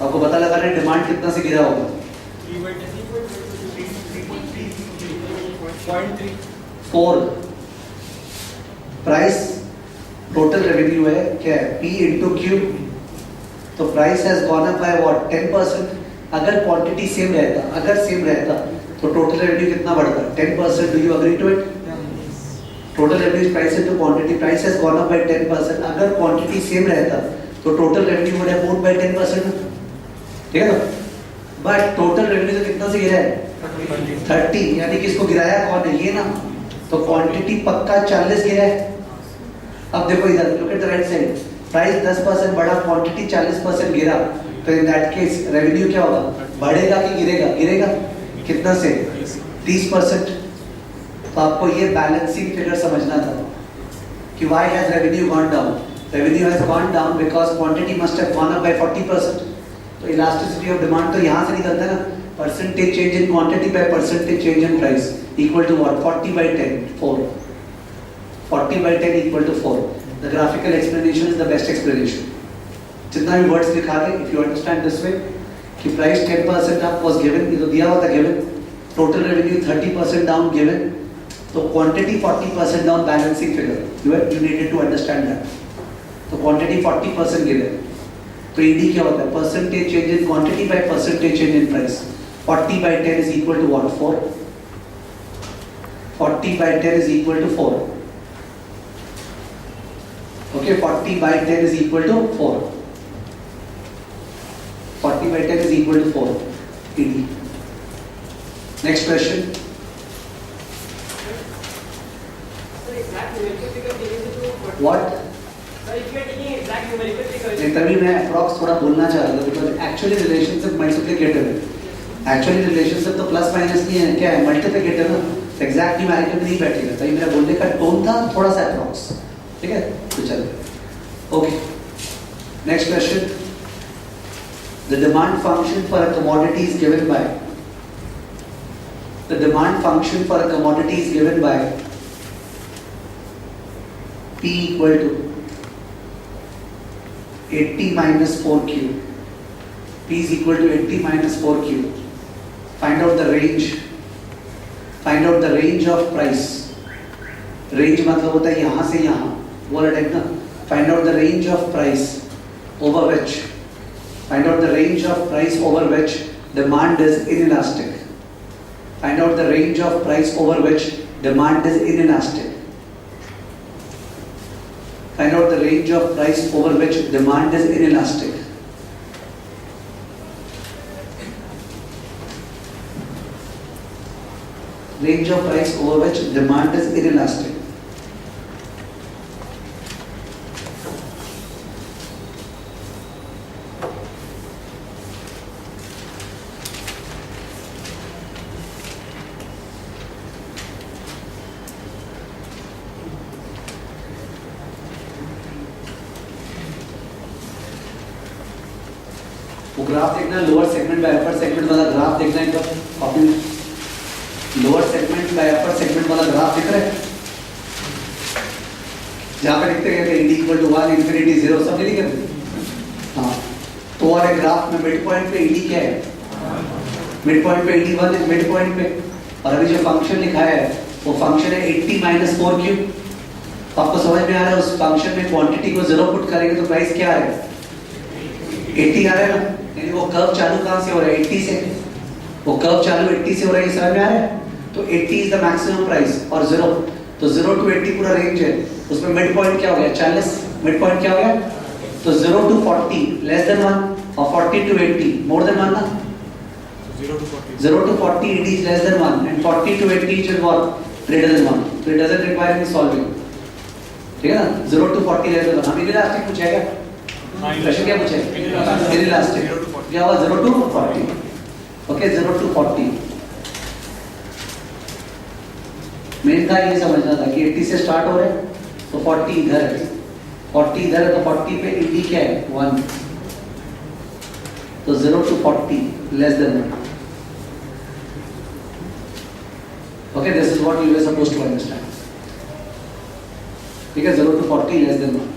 आपको पता लगा रहे डिमांड कितना से गिरा होगा? 4। प्राइस टोटल रेवेन्यू है क्या है? P into Q। तो price has gone up by what? 10%। अगर क्वांटिटी सेम रहता तो टोटल रेवेन्यू कितना बढ़ता? 10%। Do you agree to it? Total revenue price into quantity. Price has gone up by 10%। अगर क्वांटिटी सेम रहता तो total revenue would have moved by 10%। ठीक है ना? बट टोटल रेवेन्यू तो कितना से गिरा है? 30। यानी कि इसको गिराया कौन है? ये ना। तो क्वांटिटी पक्का 40 गिरा है। अब देखो इधर, look at the right side. Price 10% बढ़ा, क्वांटिटी 40% गिरा, तो इन दैट केस रेवेन्यू क्या होगा? बढ़ेगा कि गिरेगा? गिरेगा। कितना से? 30%। तो आपको ये बैलेंसिंग फिगर समझना था कि why has revenue gone down? Revenue has gone down because quantity must have gone up by 40%. तो elasticity of demand तो यहाँ से निकलता है ना, percentage change in quantity by percentage change in price equal to what? 40 by 10, 4. 40 by 10 equal to 4. The graphical explanation is the best explanation. जितना भी words लिखा है, if you understand this way, कि price 10% up was given, ये तो दिया हुआ था given, total revenue 30% down given, तो quantity 40% down, balancing figure. You needed to understand that. तो quantity 40% given. तो ED क्या होता है? Percentage change in quantity by percentage change in price. 40 by 10 is equal to what? 4. 40 by 10 is equal to 4. Okay, 40 by 10 is equal to 4. 40 by 10 is equal to 4. ED. Next question. What? तभी मैं approx थोड़ा बोलना चाह रहा था because actually relationship multiplicative है। Actually relationship तो plus minus नहीं है, क्या है? मल्टीप्लिकेटिव ना। एग्जैक्ट न्यूमेरिकल में नहीं बैठेगा, तभी मेरा बोलने का टोन था थोड़ा सा अप्रॉक्स। ठीक है, तो चलो okay. Next question. The demand function for a commodity is given by the demand function for a commodity is given by P equal to 80 minus 4Q. P is equal to 80 minus 4Q. Find out the range. Find out the range of price. Range मतलब होता है यहाँ से यहाँ, वो वाला type ना। Find out the range of price over which. Find out the range of price over which demand is inelastic. Find out the range of price over which demand is inelastic. Find out the range of price over which demand is inelastic. Range of price over which demand is inelastic. वो graph देखना, lower segment bye upper segment वाला graph देखना एक बार copy में। Lower segment bye upper segment वाला graph दिख रहा है जहाँ पे लिखते हैं ईडी इक्वल टू 1 इंफिनिटी 0, सब लिखे थे। हाँ, तो वाले ग्राफ में मिड पॉइंट पे ईडी क्या है? मिड पॉइंट पे ईडी 1 है मिड पॉइंट पे, और अभी जो फंक्शन लिखा है वो फंक्शन है 80 माइनस 4Q। आपको समझ में आ रहा है? उस फंक्शन में क्वांटिटी को 0 पुट करेंगे तो प्राइस क्या आ रहा है? 80 आ रहा है ना। यानी वो कर्व चालू कहाँ से हो रहा है? 80 से। वो कर्व चालू 80 से हो रहा है, समझ में आ रहा है? तो 80 इज द मैक्सिमम प्राइस और 0, तो 0 to 80 पूरा रेंज है। उसमें मिड पॉइंट क्या हो गया? 40। मिड पॉइंट क्या हो गया? तो 0 to 40 लेस देन 1 और 40 to 80 मोर देन 1 ना। 0 to 40 it is less than 1 and 40 to 80 is what? Greater than 1. So it doesn't require any solving. ठीक है ना? 0 to 40 less than 1। हम इनइलास्टिक पूछेगा। क्वेश्चन क्या पूछेगा? इनइलास्टिक। क्या हुआ? 0 to 40। Okay, 0 to 40। मेन का ये समझना था कि 80 से स्टार्ट हो रहा है तो 40 इधर है, 40 इधर है, तो 40 पे ईडी क्या है? 1। तो 0 to 40 less than 1। Okay, this is what you are supposed to understand. ठीक है, 0 to 40 लेस देन 1।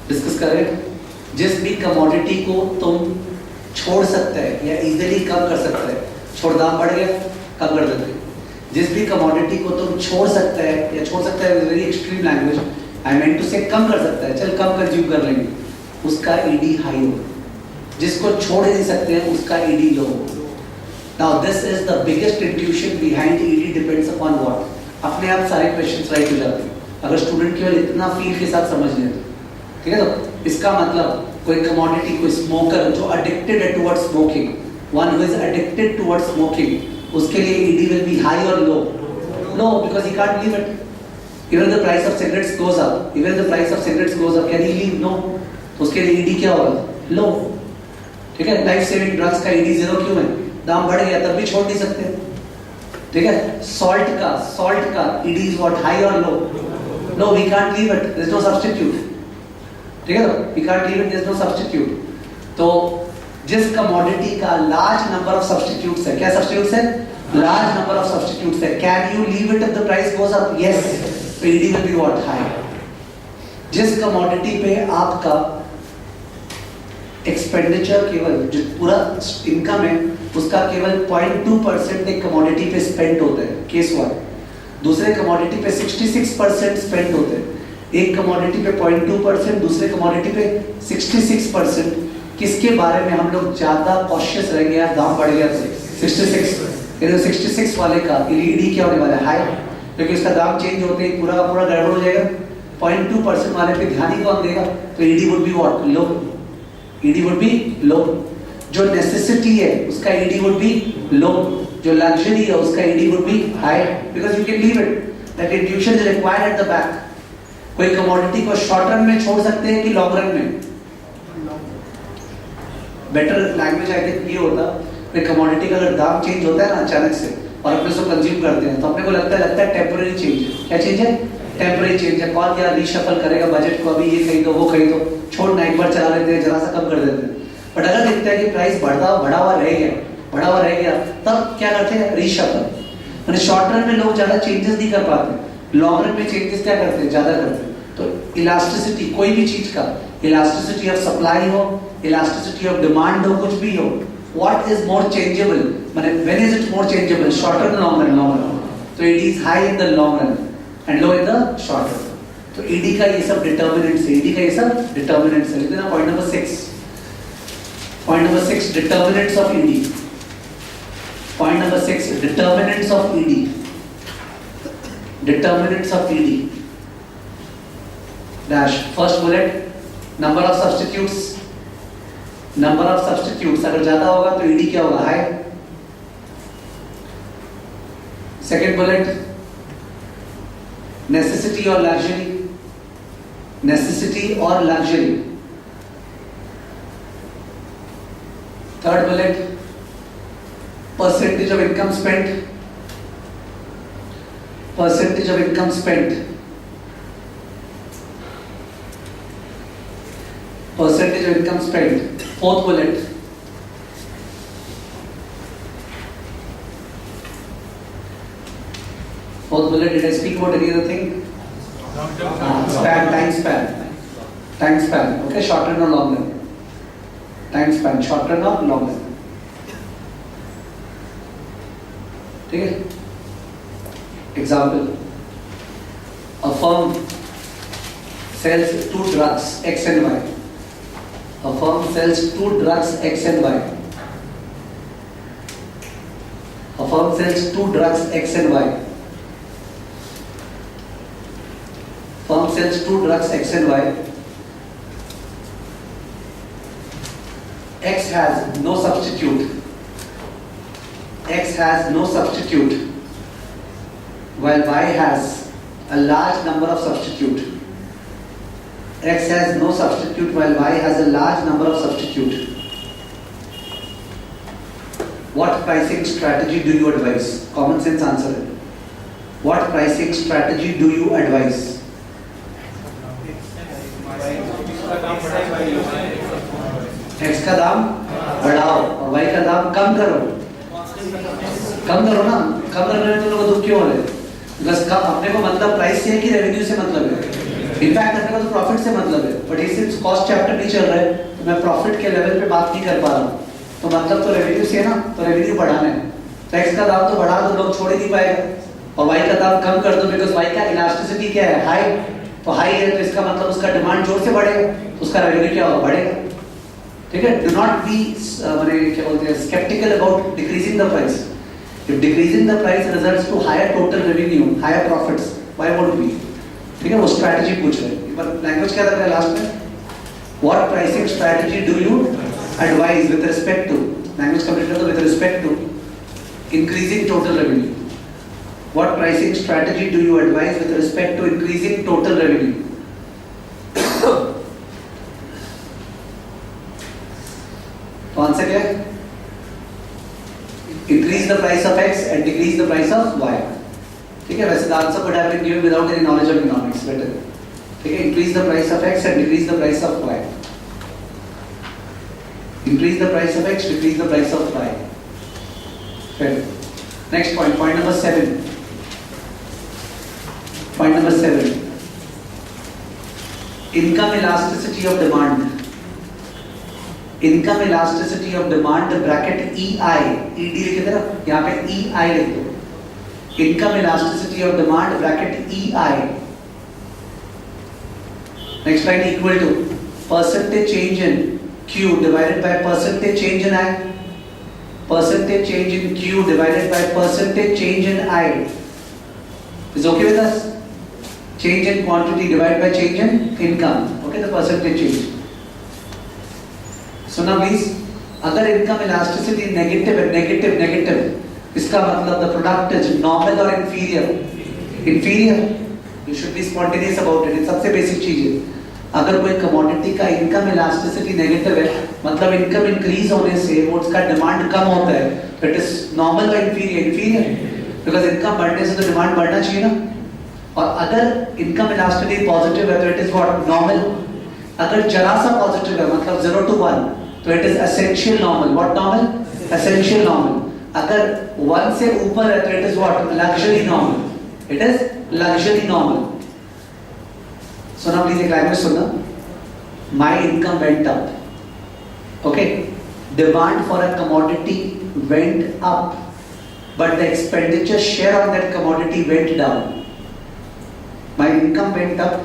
डिस्कस करें। जिस भी कमोडिटी को तुम छोड़ सकते हैं या इजीली कम कर सकते हैं, छोड़ दाम बढ़ गया कम कर देते हैं। जिस भी कमोडिटी को तुम छोड़ सकते हैं या छोड़ सकते हैं, very extreme language, I mean to say कम कर सकता है, चल कम कंज्यूम कर लेंगे, उसका ईडी हाई होगा। जिसको छोड़ नहीं सकते हैं उसका ईडी लो होगा। Now this is the biggest intuition behind ED depends upon what. अपने आप सारे क्वेश्चंस राइट हो जाते हैं अगर स्टूडेंट केवल इतना फील के साथ समझ ले तो, ठीक है। तो इसका मतलब कोई कमोडिटी, कोई स्मोकर जो एडिक्टेड है towards smoking, one who is addicted towards smoking, उसके लिए ईडी विल बी हाई और low? No, because he can't leave it. Even the price of cigarettes goes up, even the price of cigarettes goes up, can he leave? No. तो उसके लिए ED क्या होगा? लो। ठीक है, लाइफ सेविंग ड्रग्स का ED 0 क्यों है? दाम बढ़ गया तब भी छोड़ नहीं सकते। ठीक है, सॉल्ट का ईडी इज व्हाट, हाई और low? No, we can't leave it, there is no substitute. ठीक है, we can't leave it, there is no substitute. तो जिस कमोडिटी का लार्ज नंबर ऑफ सब्स्टिट्यूट्स है, क्या सब्स्टिट्यूट्स है? लार्ज नंबर ऑफ सब्स्टिट्यूट्स है, can you leave it if the price goes up? Yes, तो ED will be what, high. जिस commodity पे आपका एक्सपेंडिचर केवल, जो पूरा इनकम है उसका केवल 0.2% एक कमोडिटी पे स्पेंड होता है, केस 1। दूसरे कमोडिटी पे 66% स्पेंड होते हैं। एक कमोडिटी पे 0.2%, दूसरे कमोडिटी पे 66%। किसके बारे में हम लोग ज्यादा कॉशियस रहेंगे? यार दाम बढ़ गया तो 66 वाले का ईडी क्या होने वाला है? हाई, क्योंकि उसका दाम चेंज होते ही पूरा का पूरा गड़बड़ हो जाएगा। 0.2% वाले पे ध्यान ही कौन देगा? तो ED would be what, low. ED would be low. जो नेसेसिटी है उसका ईडी वुड बी लो, जो लग्जरी है उसका ED would B high, because you can leave it. That intuition is required at the back. कोई commodity को short run में छोड़ सकते हैं कि लॉन्ग रन में? बेटर लैंग्वेज आई थिंक ये होता, कोई कमोडिटी का अगर दाम चेंज होता है ना अचानक से और अपने उसको कंज्यूम करते हैं तो अपने को लगता है टेम्पररी चेंज है। क्या चेंज है? टेम्पररी चेंज है। कौन क्या रीशफल करेगा बजट को, अभी ये खरीदो वो खरीदो, छोड़ना एक बार चला लेते हैं, जरा सा कम कर देते हैं। बट अगर देखते हैं कि प्राइस बढ़ा हुआ रह गया, तब क्या करते हैं? रीशफल। मैंने शॉर्ट रन में लोग ज्यादा चेंजेस नहीं कर पाते, लॉन्ग रन में चेंजेस क्या करते हैं? ज्यादा करते हैं। तो इलास्टिसिटी, कोई भी चीज का इलास्टिसिटी ऑफ सप्लाई हो, इलास्टिसिटी ऑफ डिमांड हो, कुछ भी हो, what is more changeable? When is it more changeable? Short run, long run. So ED is high in the long run and low in the short run. तो ED का ये सब determinants है, ED का ये सब determinants है। लिखते हैं ना point number 6. Point number 6, determinants of ED. Point number 6, determinants of ED. Determinants of ED. Dash. First bullet, number of substitutes. Number of substitutes अगर ज्यादा होगा तो ईडी क्या होगा? हाई। सेकेंड बुलेट, नेसेसिटी और लग्जरी। नेसेसिटी और luxury. Third bullet, percentage of income spent. Percentage of income spent. Percentage of income spent. Fourth bullet. Fourth bullet. Did I speak about any other thing? Time span. Okay, short run or long run. Time span. Short run or long run. ठीक है? Example. A firm sells 2 drugs X and Y. A firm sells 2 drugs X and Y. A firm sells 2 drugs X and Y. Firm sells 2 drugs X and Y. X has no substitute. X has no substitute, while Y has a large number of substitute. X has no substitute while Y has a large number of substitute. What pricing strategy do you advise? Common sense answer है. What pricing strategy do you advise? X का दाम बढ़ाओ और Y का दाम कम करो। कम करो ना, कम करने में तुम लोग दुख क्यों हो रहे? बस कम, अपने को मतलब प्राइस से है कि रेवेन्यू से मतलब है? इनफैक्ट अपने को तो प्रॉफिट से मतलब है, बट सिंस कॉस्ट चैप्टर नहीं चल रहा है तो मैं प्रॉफिट के लेवल पे बात नहीं कर पा रहा हूँ। तो मतलब तो रेवेन्यू से है ना, तो रेवेन्यू बढ़ाना है, टैक्स का दाम तो बढ़ा दो, लोग छोड़ ही नहीं पाएगा, और वाई का दाम कम कर दो, बिकॉज वाई का इलास्टिसिटी क्या है, हाई, तो हाई है तो इसका मतलब उसका डिमांड जोर से बढ़ेगा, तो उसका रेवेन्यू क्या होगा, बढ़ेगा। ठीक है, डू नॉट बी माने क्या बोलते हैं sceptical about decreasing the price. If decreasing the price results to higher total revenue, higher profits, why would be. ठीक है, वो स्ट्रैटेजी पूछ रहे हैं, पर लैंग्वेज क्या था लास्ट में, what pricing strategy do you advise with respect to, language complete कर दो, with respect to increasing total revenue. What pricing strategy do you advise with respect to increasing total revenue? तो answer क्या है? Increase the price of X and decrease the price of Y. ठीक है, वैसे the answer could have been given without any knowledge of economics. Better. ठीक है, increase the price of X and decrease the price of Y. Increase the price of X, decrease the price of Y. Fair. Next point, point number 7. Point number 7. Income elasticity of demand. Income elasticity of demand bracket EI. ED लिख दे ना, यहाँ पे EI लिख दो. Income elasticity of demand bracket EI. Next line equal to percentage change in Q divided by percentage change in I. Percentage change in Q divided by percentage change in I is okay with us? Change in quantity divided by change in income. Okay, the percentage change. So now please, अगर income elasticity negative है, negative, इसका मतलब the product is normal or inferior? Inferior. You should be spontaneous about it. ये सबसे basic चीज है. अगर कोई कमोडिटी का इनकम इलास्टिसिटी नेगेटिव है, मतलब इनकम इंक्रीज होने से वो उसका डिमांड कम होता है, तो इट इज नॉर्मल और इंफीरियर, बिकॉज इनकम बढ़ने से तो डिमांड बढ़ना चाहिए ना। और अगर इनकम इलास्टिसिटी पॉजिटिव है तो इट इज व्हाट, नॉर्मल। अगर जरा सा पॉजिटिव है, मतलब 0 to 1, तो it is essential normal. What normal? Essential normal. अगर 1 से ऊपर है तो it is what, luxury normal. It is luxury normal. So now please एक language सुनना. My income went up. Okay. Demand for a commodity went up, but the expenditure share on that commodity went down. My income went up.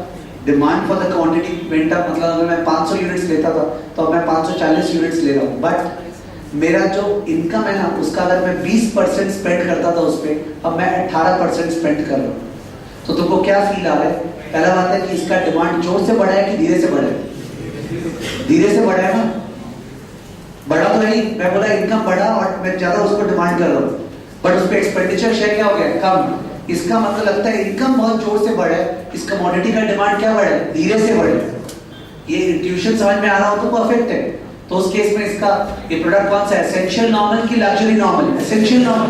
Demand for the commodity went up. मतलब अगर मैं 500 units लेता था तो अब मैं 540 units ले रहा हूँ. बट मेरा जो इनकम है ना, उसका अगर मैं 20% स्पेंड करता था उस पर, अब मैं 18% स्पेंड कर रहा हूँ. तो तुमको क्या फील आ रहा है? पहला बात है कि इसका डिमांड जोर से बढ़ा है कि धीरे से बढ़ा है? धीरे से बढ़ा है ना, बढ़ा तो नहीं, मैं बोला इनकम बढ़ा और मैं ज्यादा उसको डिमांड कर रहा हूँ, बट उस पर एक्सपेंडिचर शेयर क्या हो गया, कम। इसका मतलब लगता है इनकम बहुत जोर से बढ़ा है, इस कमोडिटी का डिमांड क्या बढ़ा है, धीरे से बढ़ा है। ये इंट्यूशन समझ में आ रहा हो तो परफेक्ट है। तो उस केस में इसका ये प्रोडक्ट कौन सा है, एसेंशियल नॉर्मल की लग्जरी नॉर्मल? Essential normal.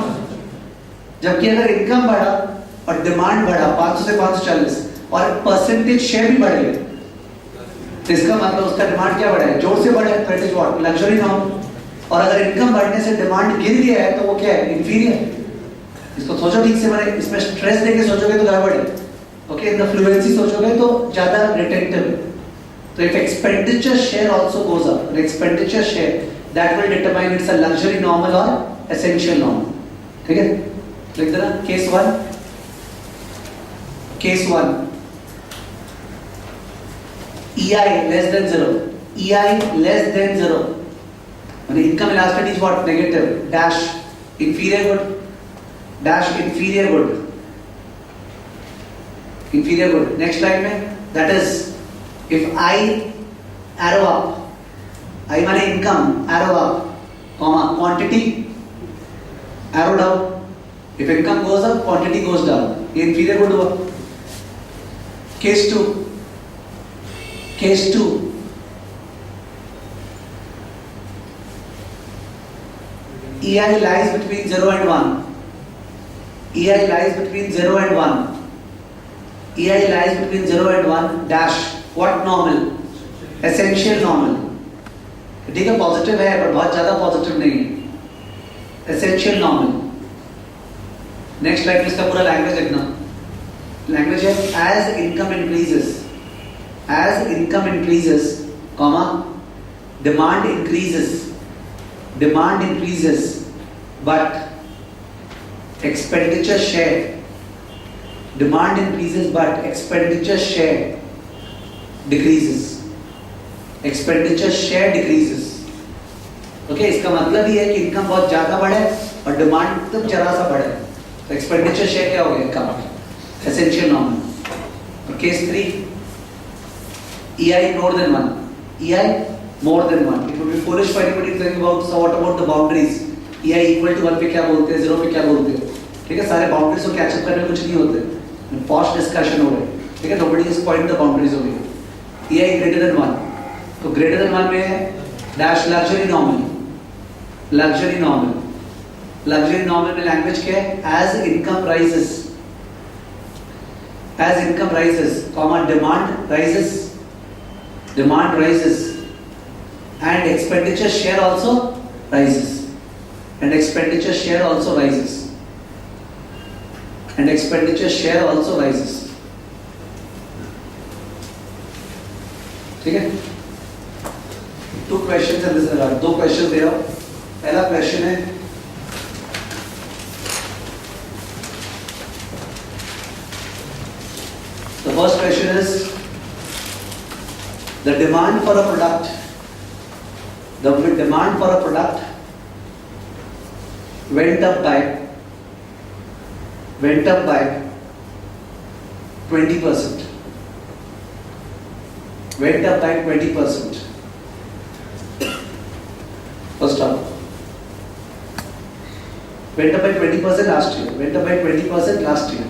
जबकि अगर इनकम बढ़ा और डिमांड बढ़ा 500 से 540 और परसेंटेज शेयर भी बढ़ गया, तो इसका मतलब उसका डिमांड क्या बढ़ा है, जोर से बढ़ा है, तो it is what, luxury normal. और अगर इनकम बढ़ने से डिमांड गिर गया है तो वो क्या है, इंफीरियर। इसको सोचो ठीक से, मैंने इसमें स्ट्रेस देके सोचोगे तो गड़बड़ है। ओके, इन द फ्लुएंसी सोचोगे तो ज्यादा रिटेंटिव है। तो if expenditure share also goes up, the expenditure share that will determine it's a luxury normal और एसेंशियल नॉर्मल। ठीक है, लिख देना case 1। Case 1, EI less than 0, EI less than 0, and income elasticity is what, negative, dash inferior good, dash inferior good, inferior good. Next line में, that is if I arrow up, I माने income, arrow up, comma quantity arrow down. If income goes up, quantity goes down. ये inferior good हुआ। Case 2, case 2, EI lies between 0 and 1. EI lies between 0 and 1. EI lies between 0 and 1 dash what normal, essential normal. ठीक है, positive है पर बहुत ज्यादा positive नहीं है, essential normal. नेक्स्ट स्लाइड में इसका पूरा लैंग्वेज लिखना। लैंग्वेज है as income increases, as income increases, comma, demand increases, but expenditure share, demand increases but expenditure share decreases, expenditure share decreases. Okay इसका मतलब ये है कि इनकम बहुत ज्यादा बढ़े और डिमांड तो जरा सा बढ़े, तो एक्सपेंडिचर शेयर क्या हो गया इनकम, एसेंशियल नॉर्मल. और case 3, EI more than 1, EI more than 1. It would be foolish for anybody to think about, so what about the boundaries? EI equal to 1 पे क्या बोलते हैं, 0 पे क्या बोलते हैं, ठीक है. सारे बाउंड्रीज को कैचअप करने में कुछ नहीं होते, पॉश डिस्कशन हो रहे, ठीक है. nobody is point the boundaries over here. EI greater than 1, तो greater than 1 में है dash luxury normal, luxury normal, luxury normal में लैंग्वेज क्या है, as income rises, as income rises, comma, demand rises, demand rises, and expenditure share also rises, and expenditure share also rises, and expenditure share also rises. ठीक है. 2 questions है this regard, 2 questions दे रहा हूं. पहला question है, the first question is, the demand for a product, the demand for a product went up by 20%, went up by 20%. First up, went up by 20% last year, went up by 20% last year.